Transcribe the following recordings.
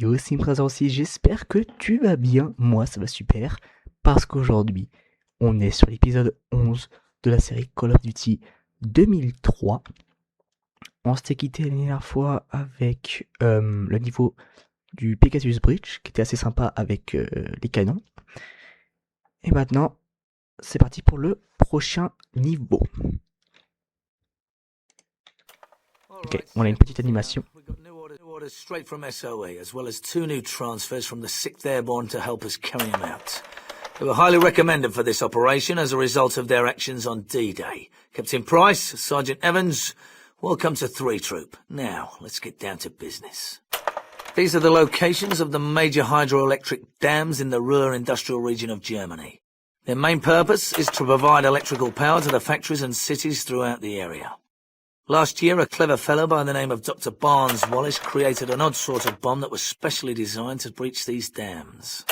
Yo, c'est présent aussi, j'espère que tu vas bien. Moi, ça va super, parce qu'aujourd'hui, on est sur l'épisode 11 de la série Call of Duty 2003. On s'était quitté la dernière fois avec le niveau du Pegasus Bridge, qui était assez sympa avec les canons. Et maintenant, c'est parti pour le prochain niveau. Ok, on a une petite animation. Orders straight from SOE, as well as 2 new transfers from the 6th Airborne to help us carry them out. They were highly recommended for this operation as a result of their actions on D-Day. Captain Price, Sergeant Evans, welcome to 3 Troop. Now, let's get down to business. These are the locations of the major hydroelectric dams in the Ruhr industrial region of Germany. Their main purpose is to provide electrical power to the factories and cities throughout the area. Last year, a clever fellow by the name of Dr. Barnes Wallace created an odd sort of bomb that was specially designed to breach these dams.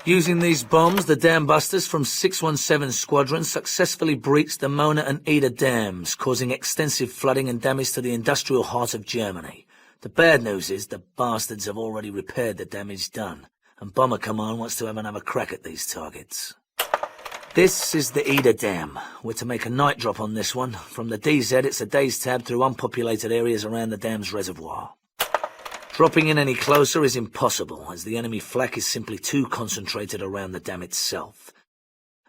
Using these bombs, the dam busters from 617 Squadron successfully breached the Mona and Eder dams, causing extensive flooding and damage to the industrial heart of Germany. The bad news is the bastards have already repaired the damage done, and Bomber Command wants to have another crack at these targets. This is the Eder Dam. We're to make a night drop on this one. From the DZ, it's a day's tab through unpopulated areas around the dam's reservoir. Dropping in any closer is impossible, as the enemy flak is simply too concentrated around the dam itself.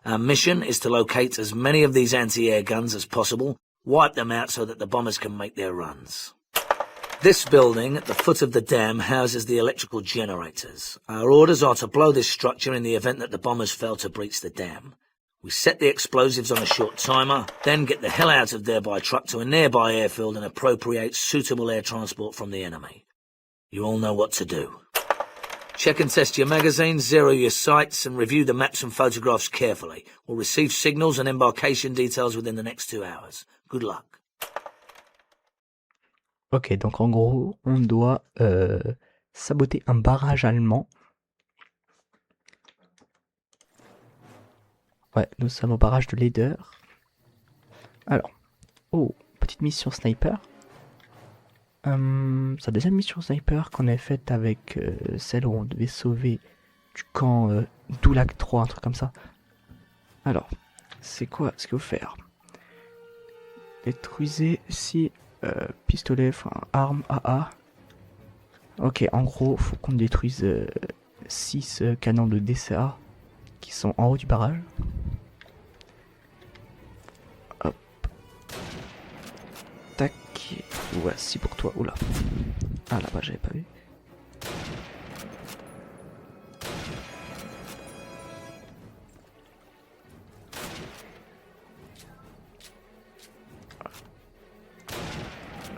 Our mission is to locate as many of these anti-air guns as possible, wipe them out so that the bombers can make their runs. This building at the foot of the dam houses the electrical generators. Our orders are to blow this structure in the event that the bombers fail to breach the dam. We set the explosives on a short timer, then get the hell out of there by truck to a nearby airfield and appropriate suitable air transport from the enemy. You all know what to do. Check and test your magazines, zero your sights, and review the maps and photographs carefully. We'll receive signals and embarkation details within the next 2 hours. Good luck. Ok, donc en gros, on doit saboter un barrage allemand. Ouais, nous sommes au barrage de Leder. Alors, oh, petite mission sniper. Sa deuxième mission sniper qu'on avait faite avec celle où on devait sauver du camp Doulac 3, un truc comme ça. Alors, c'est quoi ce qu'il faut faire? Détruisez 6 pistolets, enfin armes AA. Ok, en gros, faut qu'on détruise 6 canons de DCA qui sont en haut du barrage. Hop. Tac. Voici pour toi. Oula. Ah là-bas, j'avais pas vu.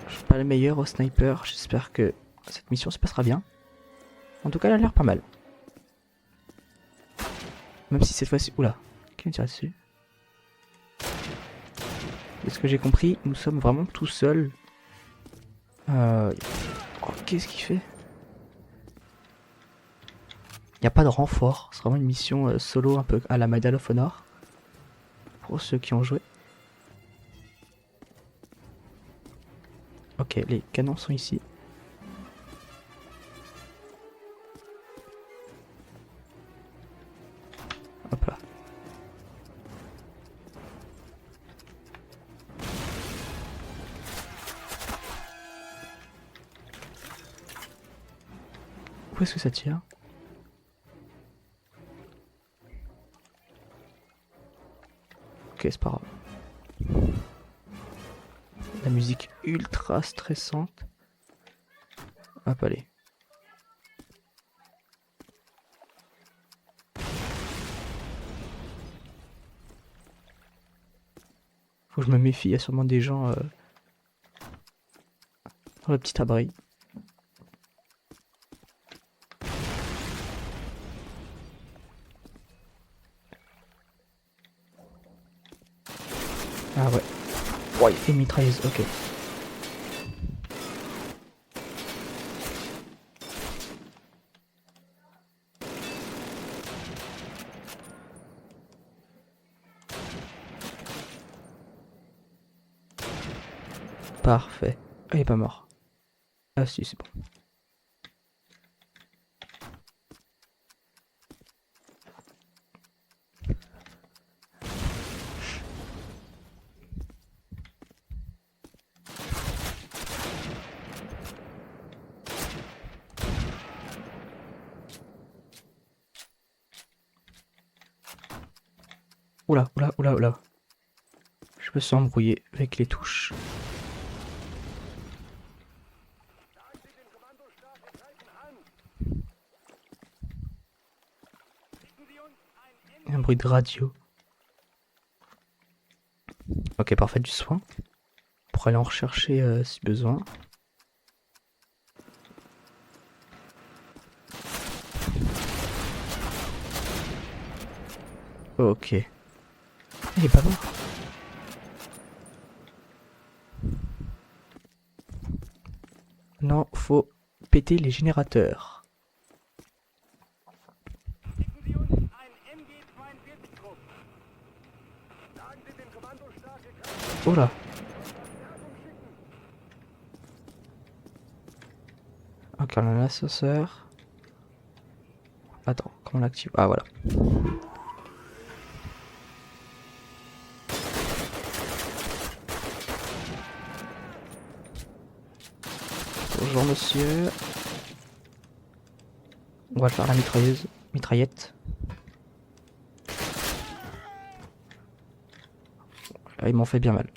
Je suis pas le meilleur au sniper. J'espère que cette mission se passera bien. En tout cas, elle a l'air pas mal. Même si cette fois-ci... Oula. Qui me tire dessus? De ce que j'ai compris, nous sommes vraiment tout seuls. Oh, qu'est-ce qu'il fait? Il n'y a pas de renfort. C'est vraiment une mission solo un peu à la Medal of Honor. Pour ceux qui ont joué. Ok, les canons sont ici. Hop là. Où est-ce que ça tire? Ok, c'est pas grave. La musique ultra stressante. Hop, allez. Faut que je me méfie, il y a sûrement des gens dans le petit abri. Ah ouais. Ouais, et mitrailleuse, ok. Parfait. Ah, il est pas mort. Ah si, c'est bon. Oula, oula, oula, oula. Je me sens embrouillé avec les touches. Il y a un bruit de radio. Ok, parfait, du soin. Pour aller en rechercher si besoin. Ok. Il est pas mort. Non, faut péter les générateurs. Oh là. Ok, on a un ascenseur. Attends, comment on l'active? Ah voilà. Bonjour monsieur. On va faire la mitraillette. Ah, ils m'ont fait bien mal.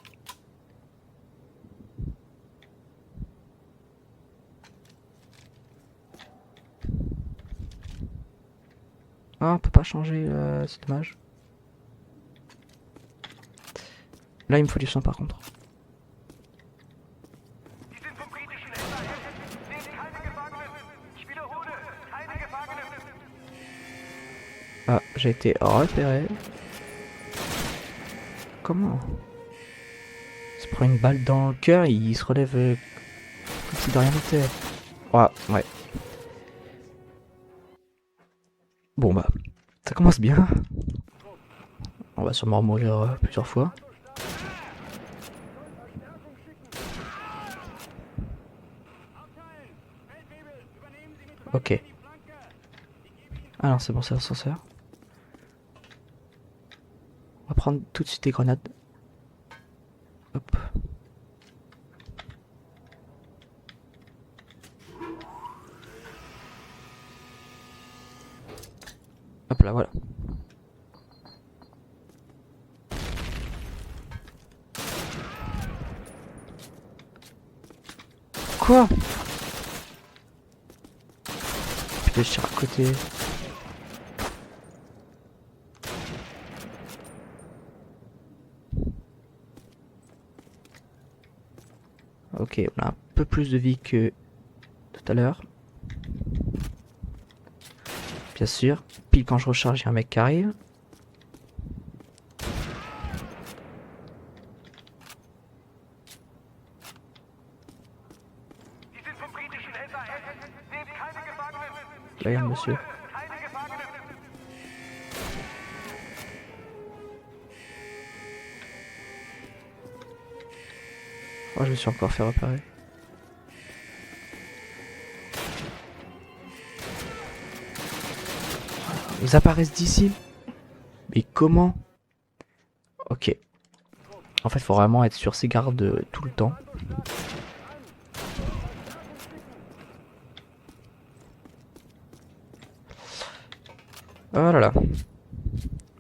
Ah, on peut pas changer, c'est dommage. Là, il me faut du sang par contre. Ah, j'ai été repéré. Comment? Il se prend une balle dans le cœur, il se relève comme si de rien n'était. Ouais. Bon bah, ça commence bien. On va sûrement mourir plusieurs fois. Ok. Ah non, c'est bon, c'est l'ascenseur. On va prendre tout de suite des grenades. Hop. Hop là, voilà. Quoi? Putain, je tire à côté. Ok, on a un peu plus de vie que tout à l'heure. Bien sûr, pile quand je recharge, il y a un mec qui arrive. Là, il y a un monsieur. Oh, je me suis encore fait repérer. Ils apparaissent d'ici. Mais comment? Ok. En fait, faut vraiment être sur ses gardes tout le temps. Oh là là.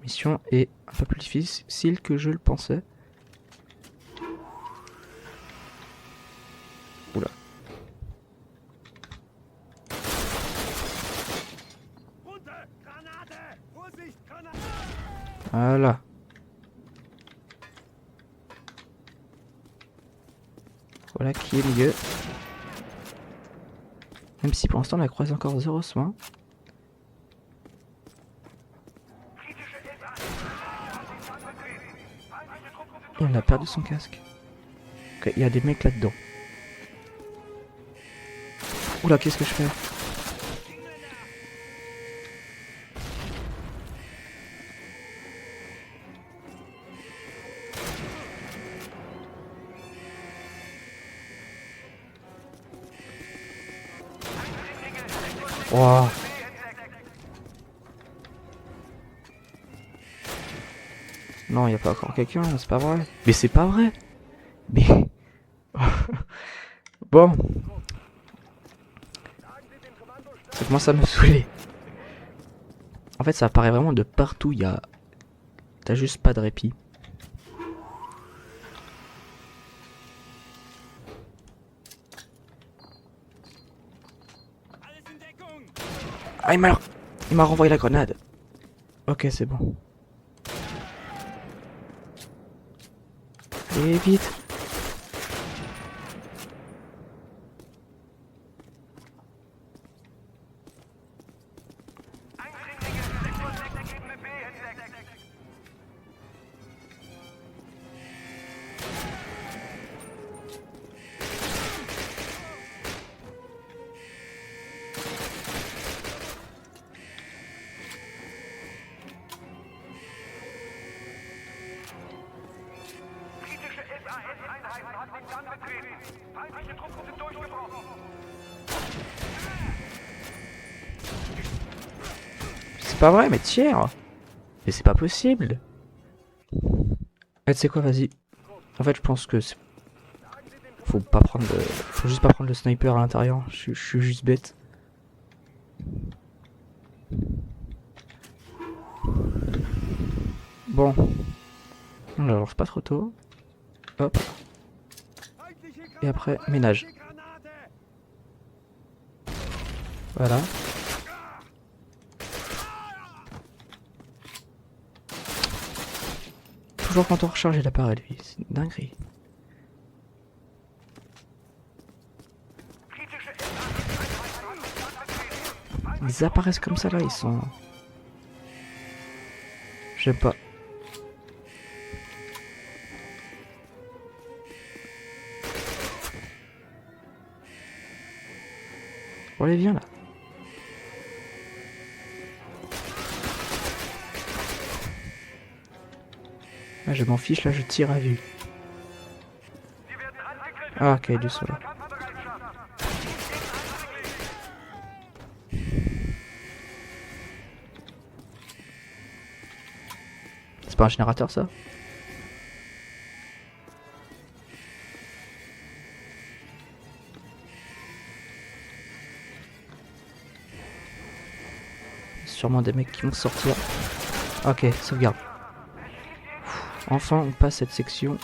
Mission est un peu plus difficile que je le pensais. Oula. Voilà. Voilà qui est mieux. Même si pour l'instant on a croisé encore 0 soin. Et on a perdu son casque. Ok, il y a des mecs là-dedans. Oula, qu'est-ce que je fais? Wow. Non, il n'y a pas encore quelqu'un, c'est pas vrai. Mais c'est pas vrai. Mais... Bon. Ça commence à me saouler. En fait, ça apparaît vraiment de partout. Il y a T'as juste pas de répit. Ah, il m'a renvoyé la grenade. Ok, c'est bon. Allez, vite. C'est pas vrai, mais tire. Mais c'est pas possible. Tu sais quoi, vas-y. En fait, je pense que faut pas prendre le... Faut juste pas prendre le sniper à l'intérieur. Je suis juste bête. Bon. On la lance pas trop tôt. Hop. Et après, ménage. Voilà. Toujours quand on recharge l'appareil, lui. C'est une dinguerie. Ils apparaissent comme ça là, ils sont... J'aime pas. Bon, allez, viens là. Ah, je m'en fiche, là, je tire à vue. Ah, ok, du sol. C'est pas un générateur, ça? Sûrement des mecs qui vont sortir. Ok, sauvegarde. Enfin, on passe cette section.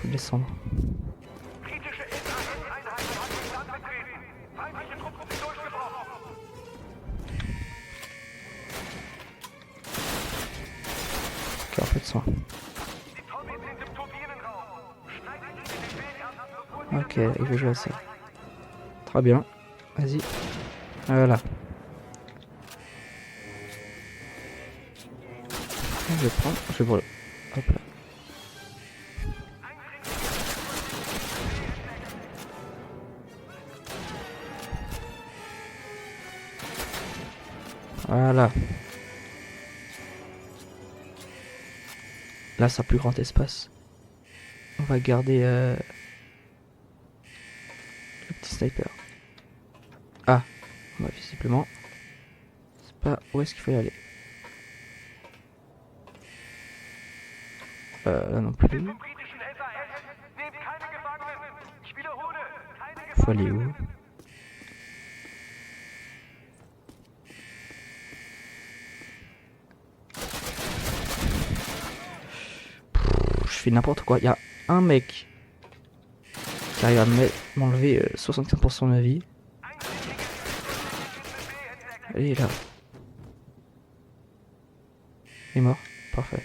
Faut descendre. Ok, un peu de soin. Ok, il veut jouer à ça. Très bien. Vas-y. Voilà. Je vais prendre. Je vais brûler. Hop là. Voilà. Là, c'est un plus grand espace. On va garder le petit sniper. Ah, bah, visiblement, c'est pas où est-ce qu'il faut y aller. Là non plus. Faut aller où? Je fais n'importe quoi. Il y a un mec qui arrive à m'enlever 75% de ma vie. Il est là. Il est mort. Parfait.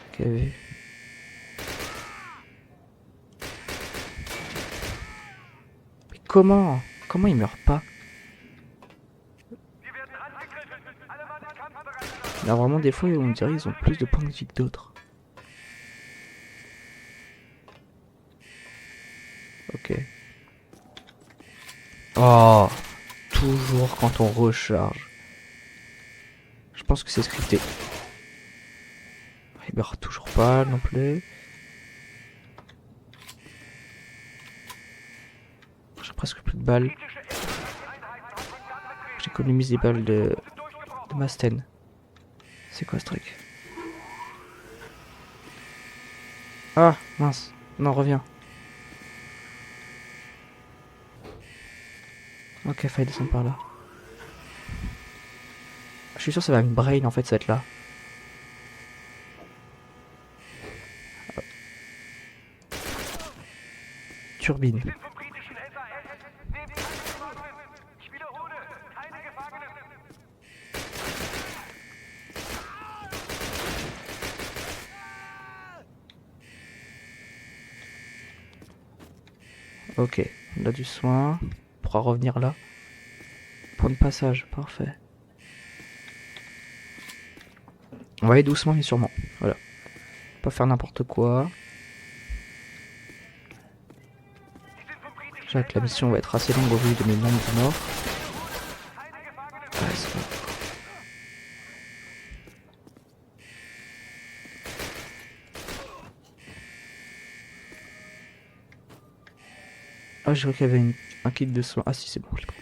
Ok, vu. Mais comment il meurt pas? Il y a vraiment des fois où on dirait qu'ils ont plus de points de vie que d'autres. Ok. Oh, toujours quand on recharge. Je pense que c'est scripté. Il meurt toujours pas non plus. J'ai presque plus de balles. J'ai Économise des balles de Masten. C'est quoi ce truc? Ah, mince. Non, reviens. Ok, fallait descendre par là. Je suis sûr que ça va me brain en fait, ça va être là. Turbine. Ok, on a du soin. On pourra revenir là. Point de passage, parfait. On va aller doucement mais sûrement. Voilà. Pas faire n'importe quoi. Déjà que la mission va être assez longue au vu de mes nombres de morts. Ouais, c'est bon. Ah, j'ai cru qu'il y avait un kit de soins. Ah si, c'est bon, je l'ai pris.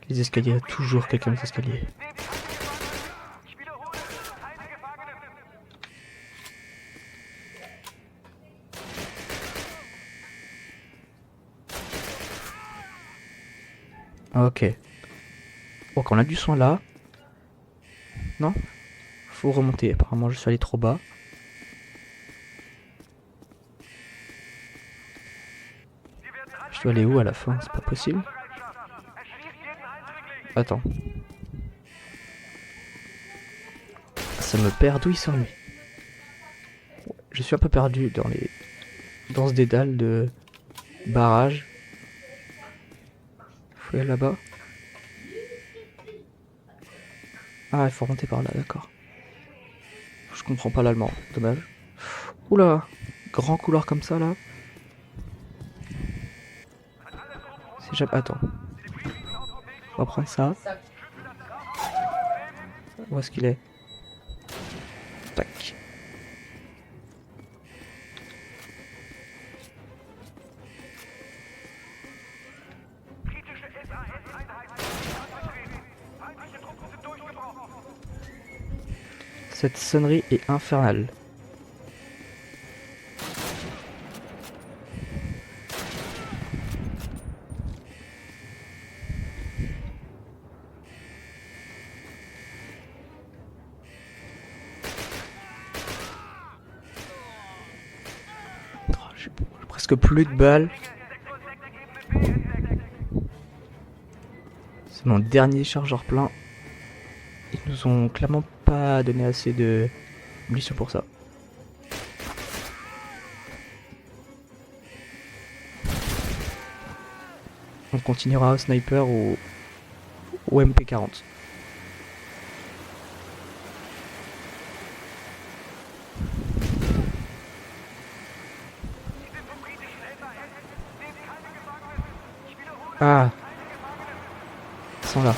Les escaliers, il y a toujours quelqu'un des escaliers. Ok. Donc on a du soin là. Non? Faut remonter. Apparemment, je suis allé trop bas. Je dois aller où à la fin? C'est pas possible. Attends. Ça me perd. D'où il sort lui? Je suis un peu perdu dans ce dédale de barrage. Faut aller là-bas. Ah, il faut remonter par là, d'accord. Je comprends pas l'allemand, dommage. Oula, grand couloir comme ça là. C'est jamais... Attends. On va prendre ça. Où est-ce qu'il est? Tac. Cette sonnerie est infernale. Oh, j'ai presque plus de balles. C'est mon dernier chargeur plein. Ils nous ont clairement pas donné assez de munitions pour ça. On continuera au sniper ou au MP40. Ah, ils sont là.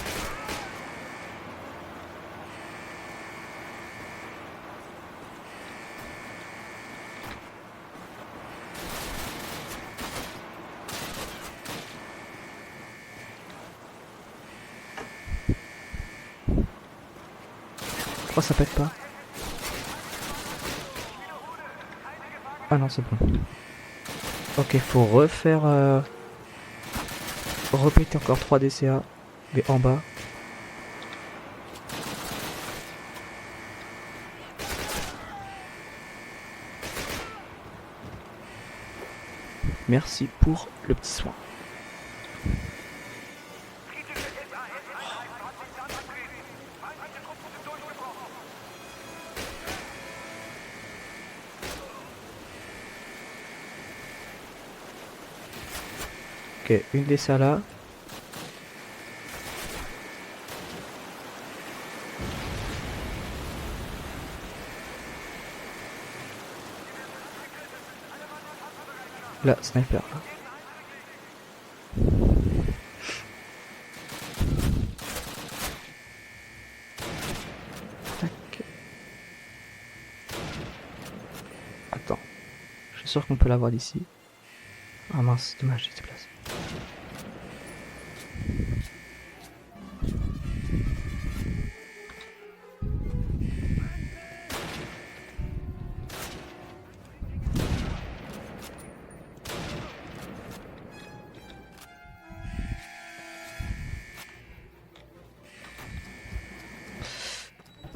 Pourquoi ça pète pas? Ah non, c'est bon. Ok, faut refaire... Répéter encore 3 DCA, mais en bas. Merci pour le petit soin. Ok, une DCA là. Là, sniper là. Tac. sûr qu'on peut l'avoir d'ici. Ah mince, dommage, il se déplace.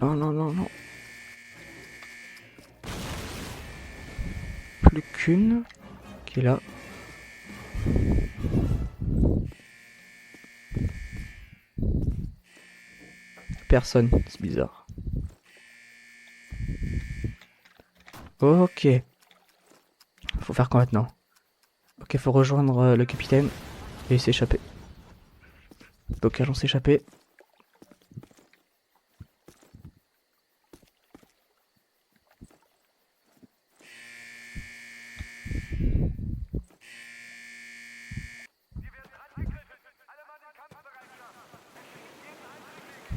Non, non, non, non. Plus qu'une qui est là. Personne, c'est bizarre. Ok. Faut faire quoi maintenant? Ok, faut rejoindre le capitaine et s'échapper. Donc allons s'échapper.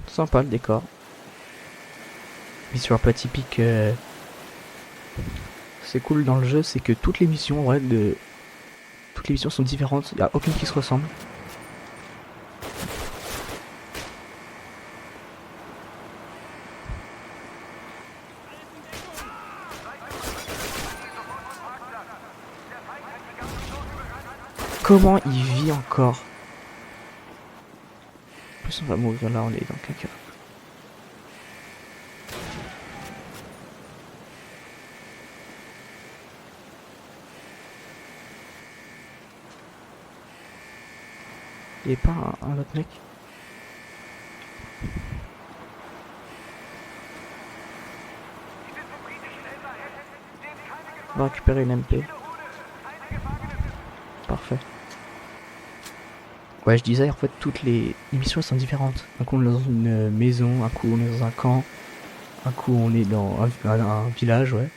Sympa le décor. Mission un peu atypique. C'est cool dans le jeu, c'est que toutes les missions, en vrai, toutes les missions sont différentes. Il n'y a aucune qui se ressemble. Comment il vit encore? En plus on va mourir là, on est dans le caca. Il n'y a pas un autre mec? On va récupérer une MP. Parfait. Ouais, je disais, en fait, toutes les missions sont différentes. Un coup, on est dans une maison, un coup, on est dans un camp, un coup, on est dans un village, ouais.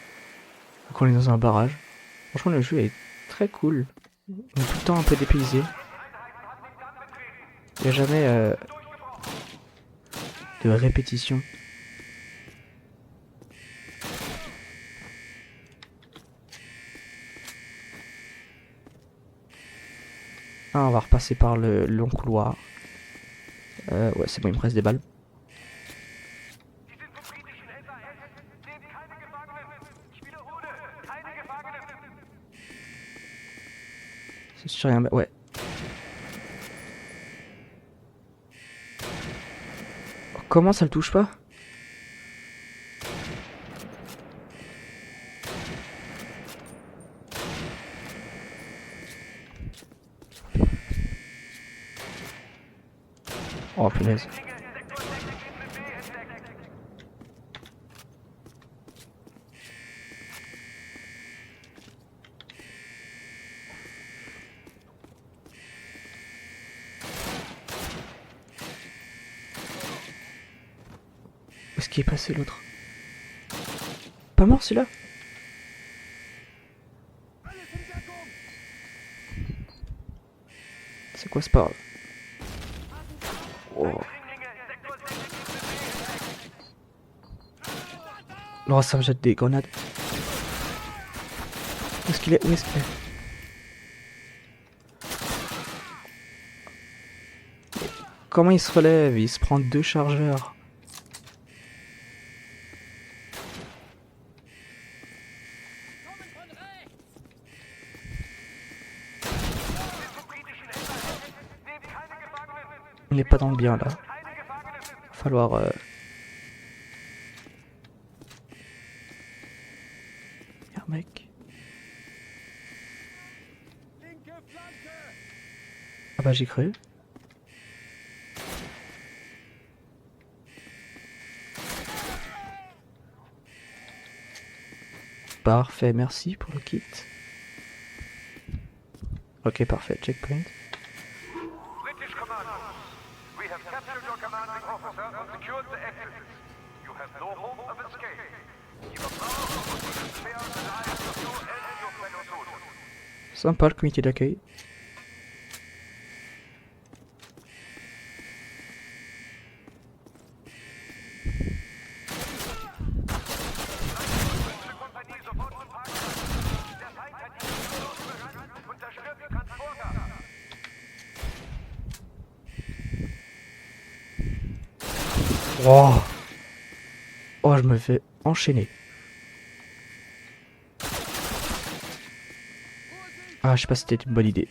Un coup, on est dans un barrage. Franchement, le jeu est très cool. On est tout le temps un peu dépaysé. Il n'y a jamais de répétition. Ah, on va repasser par le long couloir. Ouais, c'est bon, il me reste des balles. C'est sûr, rien. Ouais. Comment ça le touche pas? Oh punaise. Où est-ce qu'il est passé l'autre? Pas mort celui-là? C'est quoi ce pas? Oh. Non, ça me jette des grenades. Où est-ce qu'il est? Où est-ce qu'il est? Comment il se relève? Il se prend 2 chargeurs. On n'est pas dans le bien là. Falloir... Y'a un mec. Ah bah j'ai cru. Parfait, merci pour le kit. Ok, parfait, checkpoint. British Commando, we have captured your commanding officer and secured the exits. You have no hope of escape. You are bound to spare the lives of you and your fellow soldiers. Sympa le comité d'accueil. Oh, oh, je me fais enchaîner. Ah, je sais pas si c'était une bonne idée.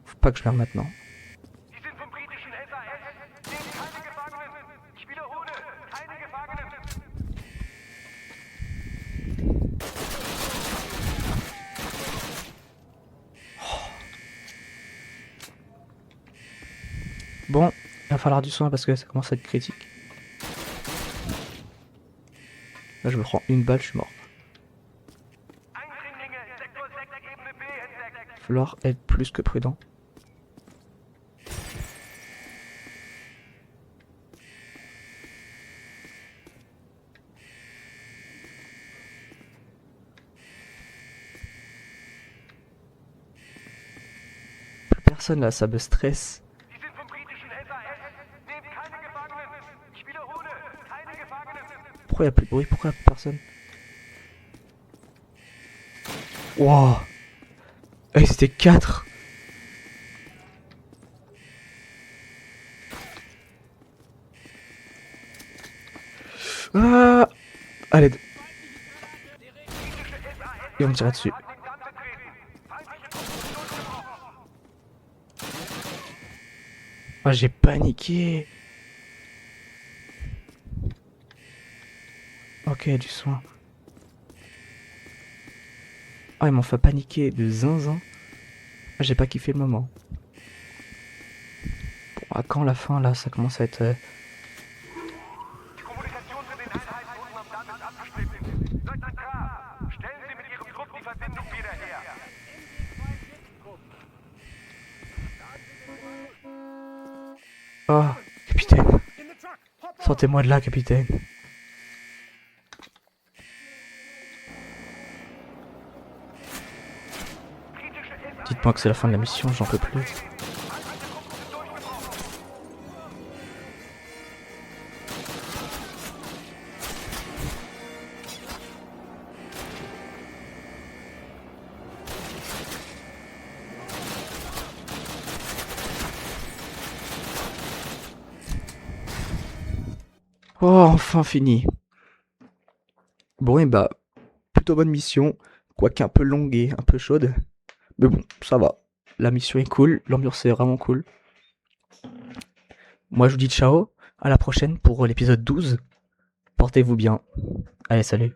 Faut pas que je meure maintenant. Sie sind vom britischen SAS. Nehmt keine Gefangenen. Ich wiederhole, keine Gefangenen. Bon, il va falloir du soin parce que ça commence à être critique. Là, je me prends une balle, je suis mort. Eindringlinge, Sektor 6, Ebene B entdeckt. Il va falloir être plus que prudent. Plus personne là, ça me stresse. Sie sind vom britischen SAS. Nehmt keine Gefangenen. Ich wiederhole, keine Gefangenen. Pourquoi il n'y a plus de bruit? Pourquoi il n'y a plus personne? Wow! Eh, c'était 4! Ah! Allez! Et on me tire dessus. Den Damm betreten. Feindliche Position gebrochen. Ah, j'ai paniqué! Ok, du soin. Ah, ils m'ont fait paniquer de zinzin. Ah, j'ai pas kiffé le moment. Bon, à quand la fin là? Ça commence à être. Die Kommunikation zu den Einheiten unten am Damm ist abgeschnitten. Leutnant K., stellen Sie mit Ihrem Trupp die Verbindung wieder her. Oh, capitaine. Sortez-moi de là, capitaine. Dites-moi que c'est la fin de la mission, j'en peux plus. Oh, enfin fini. Bon, et bah, plutôt bonne mission, quoique un peu longue et un peu chaude. Mais bon, ça va. La mission est cool, l'ambiance est vraiment cool. Moi, je vous dis ciao, à la prochaine pour l'épisode 12. Portez-vous bien. Allez, salut.